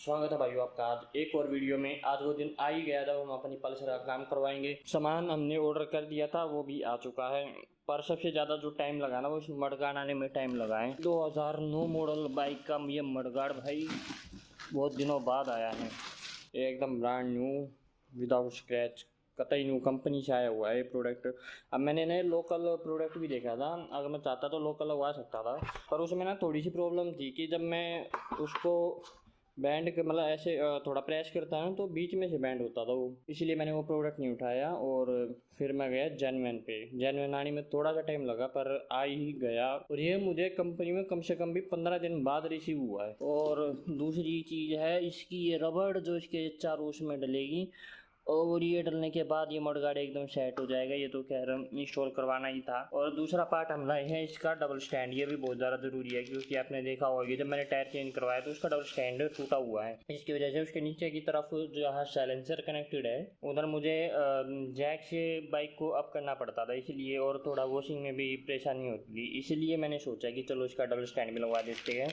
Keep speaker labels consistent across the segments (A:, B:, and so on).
A: स्वागत है भाइयों आपका आज एक और वीडियो में। आज वो दिन आ ही गया जब हम अपनी पल्सर का काम करवाएंगे। सामान हमने ऑर्डर कर दिया था, वो भी आ चुका है। पर सबसे ज़्यादा जो टाइम लगा ना वो इस मडगार्ड आने में टाइम लगा है। 2009 मॉडल बाइक का ये मडगार्ड भाई बहुत दिनों बाद आया है। ये एकदम ब्रांड न्यू विदाउट स्क्रैच, कतई न्यू कंपनी से आया हुआ है ये प्रोडक्ट। अब मैंने नए लोकल प्रोडक्ट भी देखा था, अगर मैं चाहता तो लोकल लगवा सकता था, पर उसमें ना थोड़ी सी प्रॉब्लम थी कि जब मैं उसको बैंड मतलब ऐसे थोड़ा प्रेस करता है तो बीच में से बैंड होता था वो, इसलिए मैंने वो प्रोडक्ट नहीं उठाया। और फिर मैं गया जेन्युइन पे। जेन्युइन आने में थोड़ा सा टाइम लगा पर आ ही गया, और ये मुझे कंपनी में कम से कम भी 15 दिन बाद रिसीव हुआ है। और दूसरी चीज़ है इसकी ये रबड़ जो इसके चारों उसमें डलेगी, और ये डलने के बाद ये मडगार्ड एकदम सेट हो जाएगा। ये तो खैर इंस्टॉल करवाना ही था। और दूसरा पार्ट हम लाए हैं इसका डबल स्टैंड। ये भी बहुत ज़्यादा ज़रूरी है क्योंकि आपने देखा होगा कि जब मैंने टायर चेंज करवाया तो उसका डबल स्टैंड टूटा हुआ है। इसकी वजह से उसके नीचे की तरफ जहाँ साइलेंसर कनेक्टेड है उधर मुझे जैक से बाइक को अप करना पड़ता था, इसलिए और थोड़ा वॉशिंग में भी परेशानी होती थी। इसलिए मैंने सोचा कि चलो इसका डबल स्टैंड भी लगवा देते हैं।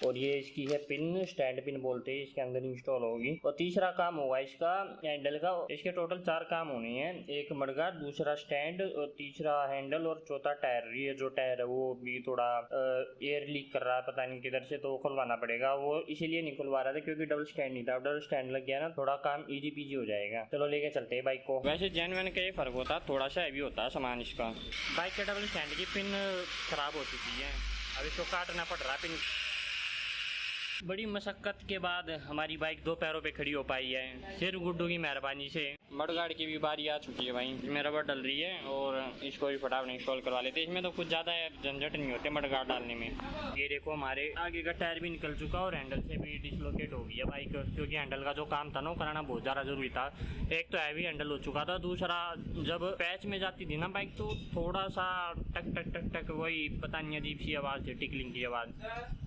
A: और ये इसकी है पिन, स्टैंड पिन बोलते हैं, इसके अंदर इंस्टॉल होगी। और तीसरा काम होगा इसका हैंडल का। इसके टोटल 4 काम होने हैं, एक मडगार्ड, दूसरा स्टैंड, और तीसरा हैंडल, और चौथा टायर। ये जो टायर है वो भी थोड़ा एयर लीक कर रहा है पता नहीं किधर से, तो खुलवाना पड़ेगा। वो इसीलिए नहीं खुलवा रहा था क्योंकि डबल स्टैंड नहीं था। डबल स्टैंड लग गया ना थोड़ा काम इजी पीजी हो जाएगा। चलो लेके चलते हैं बाइक को। वैसे जेन्युइन का ये फर्क होता है, थोड़ा सा हैवी होता है सामान इसका। बाइक के डबल स्टैंड की पिन खराब हो चुकी है, अब इसको काटना पड़ रहा है पिन। बड़ी मशक्कत के बाद हमारी बाइक 2 पैरों पे खड़ी हो पाई है, सिर्फ गुड्डू की मेहरबानी से। मडगार्ड की भी बारी आ चुकी है भाई, इसमें रबड़ डल रही है और इसको भी फटाफट इंस्टॉल करवा लेते हैं। इसमें तो कुछ ज़्यादा झंझट नहीं होते मडगार्ड डालने में। ये देखो हमारे आगे का टायर भी निकल चुका और हैंडल से भी डिसलोकेट हो गई है बाइक, क्योंकि हैंडल का जो काम था ना वो कराना बहुत ज़्यादा ज़रूरी था। एक तो हैवी हैंडल हो चुका था, दूसरा जब पैच में जाती थी ना बाइक तो थोड़ा सा टक टक टक टक वही पता नहीं अजीब सी आवाज़ थी, टिकलिंग की आवाज़,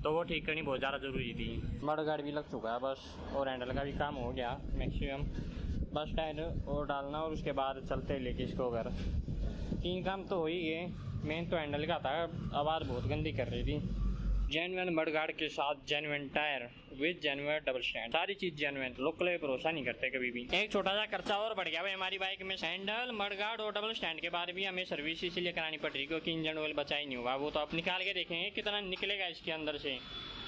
A: तो वो ठीक करनी बहुत ज़्यादा ज़रूरी थी। मडगार्ड भी लग चुका है बस, और हैंडल का भी काम हो गया मैक्सिमम। बस टायर और डालना और उसके बाद चलते लेके इसको घर। 3 काम तो हो ही गए, मेन तो हैंडल का था, आवाज़ बहुत गंदी कर रही थी। जेन्युइन मडगार्ड के साथ genuine tyre with genuine double stand, सारी चीज़ जेन्युइन। लोकल पे भरोसा नहीं करते कभी भी। एक छोटा सा खर्चा और बढ़ गया भाई हमारी बाइक में। हैंडल, मडगार्ड और डबल स्टैंड के बाद भी हमें सर्विस इसीलिए करानी पड़ रही क्योंकि इंजन ऑयल बचा ही नहीं हुआ। वो तो आप निकाल के देखेंगे कितना निकलेगा इसके अंदर से।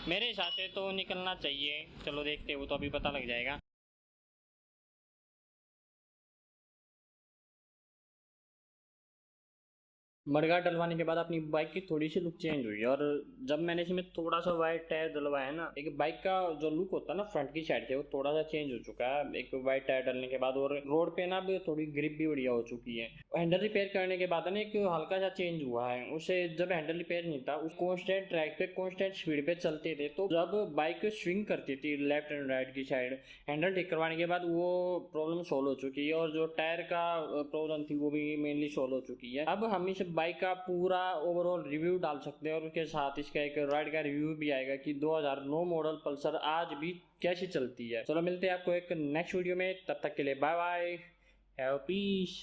A: मेरे हिसाब से तो निकलना चाहिए, चलो देखते हो तो अभी पता लग जाएगा। मडगार्ड डलवाने के बाद अपनी बाइक की थोड़ी सी लुक चेंज हुई, और जब मैंने इसमें थोड़ा सा वाइट टायर डलवाया ना, एक बाइक का जो लुक होता है ना फ्रंट की साइड से वो थोड़ा सा चेंज हो चुका है एक वाइट टायर डलने के बाद। और रोड पे ना भी थोड़ी ग्रिप भी बढ़िया हो चुकी है। हैंडल रिपेयर करने के बाद ना एक हल्का सा चेंज हुआ है उसे। जब हैंडल रिपेयर नहीं था उस कॉन्स्टेंट ट्रैक पे कॉन्स्टेंट स्पीड पे चलते थे, तो जब बाइक स्विंग करती थी लेफ्ट एंड राइट की साइड, हैंडल ठीक करवाने के बाद वो प्रॉब्लम सोल्व हो चुकी है। और जो टायर का प्रॉब्लम थी वो भी मेनली सोल्व हो चुकी है। अब हम इस बाइक का पूरा ओवरऑल रिव्यू डाल सकते हैं, और उसके साथ इसका एक राइड का रिव्यू भी आएगा कि 2009 मॉडल पल्सर आज भी कैसी चलती है। चलो मिलते हैं आपको एक नेक्स्ट वीडियो में, तब तक के लिए बाय बाय, हैव पीस।